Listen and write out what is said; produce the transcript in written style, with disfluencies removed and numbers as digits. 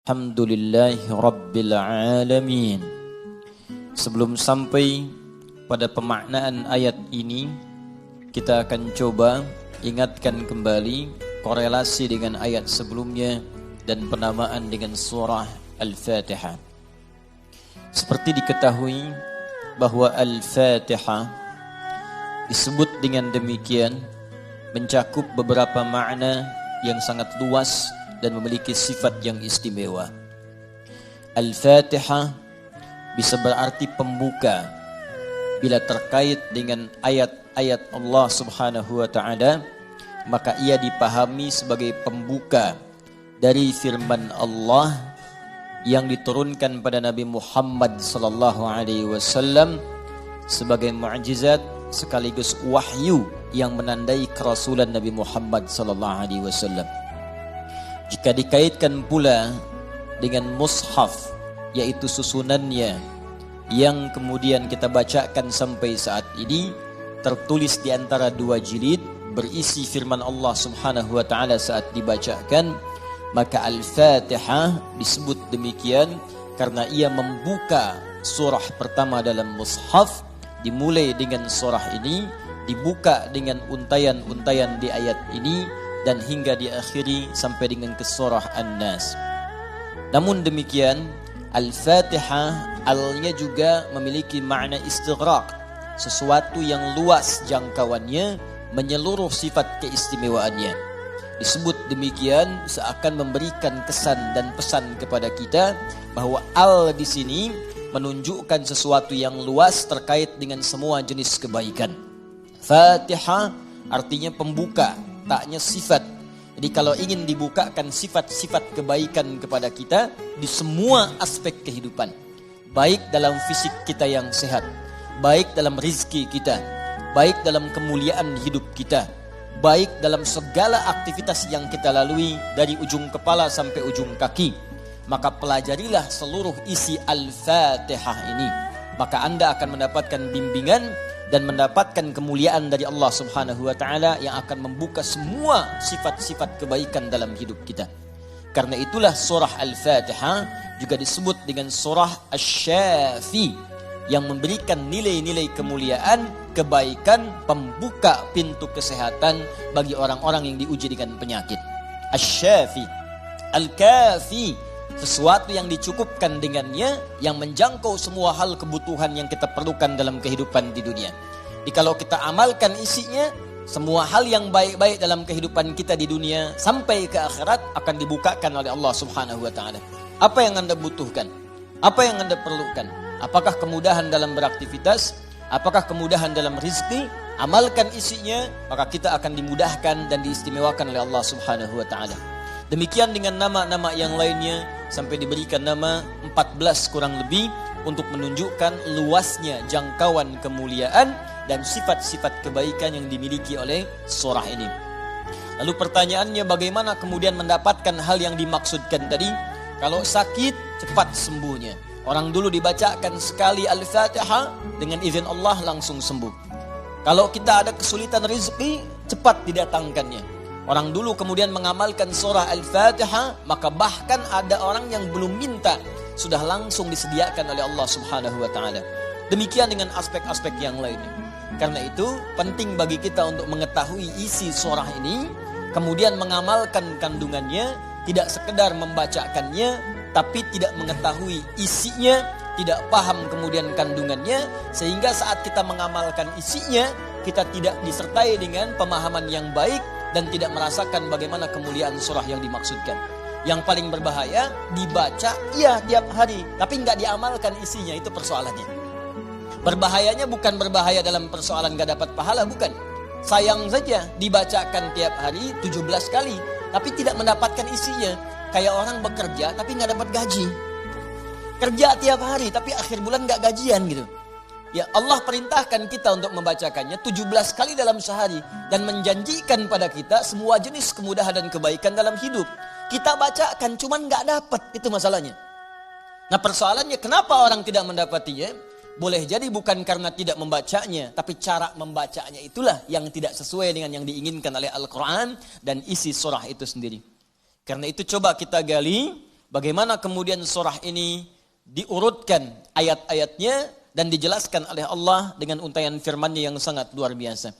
Alhamdulillahi Rabbil Alamin. Sebelum sampai pada pemaknaan ayat ini, kita akan coba ingatkan kembali korelasi dengan ayat sebelumnya dan penamaan dengan surah Al-Fatihah. Seperti diketahui bahwa Al-Fatihah disebut dengan demikian mencakup beberapa makna yang sangat luas dan memiliki sifat yang istimewa. Al-Fatihah bisa berarti pembuka bila terkait dengan ayat-ayat Allah Subhanahu wa taala, maka ia dipahami sebagai pembuka dari firman Allah yang diturunkan pada Nabi Muhammad sallallahu alaihi wasallam sebagai mukjizat sekaligus wahyu yang menandai kerasulan Nabi Muhammad sallallahu alaihi wasallam. Jika dikaitkan pula dengan mushaf, yaitu susunannya yang kemudian kita bacakan sampai saat ini, tertulis di antara dua jilid berisi firman Allah Subhanahu wa taala saat dibacakan, maka Al-Fatihah disebut demikian karena ia membuka surah pertama dalam mushaf. Dimulai dengan surah ini, dibuka dengan untayan-untayan di ayat ini, dan hingga diakhiri sampai dengan ke surah An-Nas. Namun demikian, Al-Fatihah alnya juga memiliki makna istighraq, sesuatu yang luas jangkauannya, menyeluruh sifat keistimewaannya. Disebut demikian seakan memberikan kesan dan pesan kepada kita bahwa al di sini menunjukkan sesuatu yang luas terkait dengan semua jenis kebaikan. Fatihah artinya pembuka, taknya sifat. Jadi kalau ingin dibukakan sifat-sifat kebaikan kepada kita di semua aspek kehidupan, baik dalam fisik kita yang sehat, baik dalam rizki kita, baik dalam kemuliaan hidup kita, baik dalam segala aktivitas yang kita lalui dari ujung kepala sampai ujung kaki, maka pelajarilah seluruh isi Al-Fatihah ini. Maka Anda akan mendapatkan bimbingan dan mendapatkan kemuliaan dari Allah Subhanahu wa taala yang akan membuka semua sifat-sifat kebaikan dalam hidup kita. Karena itulah surah Al-Fatihah juga disebut dengan surah Asy-Syafi yang memberikan nilai-nilai kemuliaan, kebaikan, pembuka pintu kesehatan bagi orang-orang yang diuji dengan penyakit. Asy-Syafi, Al-Kafi, sesuatu yang dicukupkan dengannya, yang menjangkau semua hal kebutuhan yang kita perlukan dalam kehidupan di dunia. Jadi kalau kita amalkan isinya, semua hal yang baik-baik dalam kehidupan kita di dunia sampai ke akhirat akan dibukakan oleh Allah Subhanahu wa taala. Apa yang Anda butuhkan? Apa yang Anda perlukan? Apakah kemudahan dalam beraktivitas? Apakah kemudahan dalam rizki? Amalkan isinya, maka kita akan dimudahkan dan diistimewakan oleh Allah Subhanahu wa taala. Demikian dengan nama-nama yang lainnya sampai diberikan nama 14 kurang lebih untuk menunjukkan luasnya jangkauan kemuliaan dan sifat-sifat kebaikan yang dimiliki oleh surah ini. Lalu pertanyaannya, bagaimana kemudian mendapatkan hal yang dimaksudkan tadi? Kalau sakit, cepat sembuhnya. Orang dulu dibacakan sekali Al-Fatihah, dengan izin Allah langsung sembuh. Kalau kita ada kesulitan rezeki, cepat didatangkannya. Orang dulu kemudian mengamalkan surah Al-Fatihah, maka bahkan ada orang yang belum minta, sudah langsung disediakan oleh Allah Subhanahu wa taala. Demikian dengan aspek-aspek yang lainnya. Karena itu penting bagi kita untuk mengetahui isi surah ini, kemudian mengamalkan kandungannya, tidak sekedar membacakannya, tapi tidak mengetahui isinya, tidak paham kemudian kandungannya, sehingga saat kita mengamalkan isinya, kita tidak disertai dengan pemahaman yang baik dan tidak merasakan bagaimana kemuliaan surah yang dimaksudkan. Yang paling berbahaya, dibaca iya tiap hari, tapi nggak diamalkan isinya, itu persoalannya. Berbahayanya bukan berbahaya dalam persoalan nggak dapat pahala, bukan. Sayang saja dibacakan tiap hari 17 kali, tapi tidak mendapatkan isinya. Kayak orang bekerja tapi nggak dapat gaji. Kerja tiap hari tapi akhir bulan nggak gajian gitu. Ya, Allah perintahkan kita untuk membacakannya 17 kali dalam sehari dan menjanjikan pada kita semua jenis kemudahan dan kebaikan dalam hidup. Kita bacakan cuman nggak dapat, itu masalahnya. Nah, persoalannya kenapa orang tidak mendapatinya? Boleh jadi bukan karena tidak membacanya, tapi cara membacanya itulah yang tidak sesuai dengan yang diinginkan oleh Al-Quran dan isi surah itu sendiri. Karena itu coba kita gali bagaimana kemudian surah ini diurutkan ayat-ayatnya dan dijelaskan oleh Allah dengan untayan firman-Nya yang sangat luar biasa.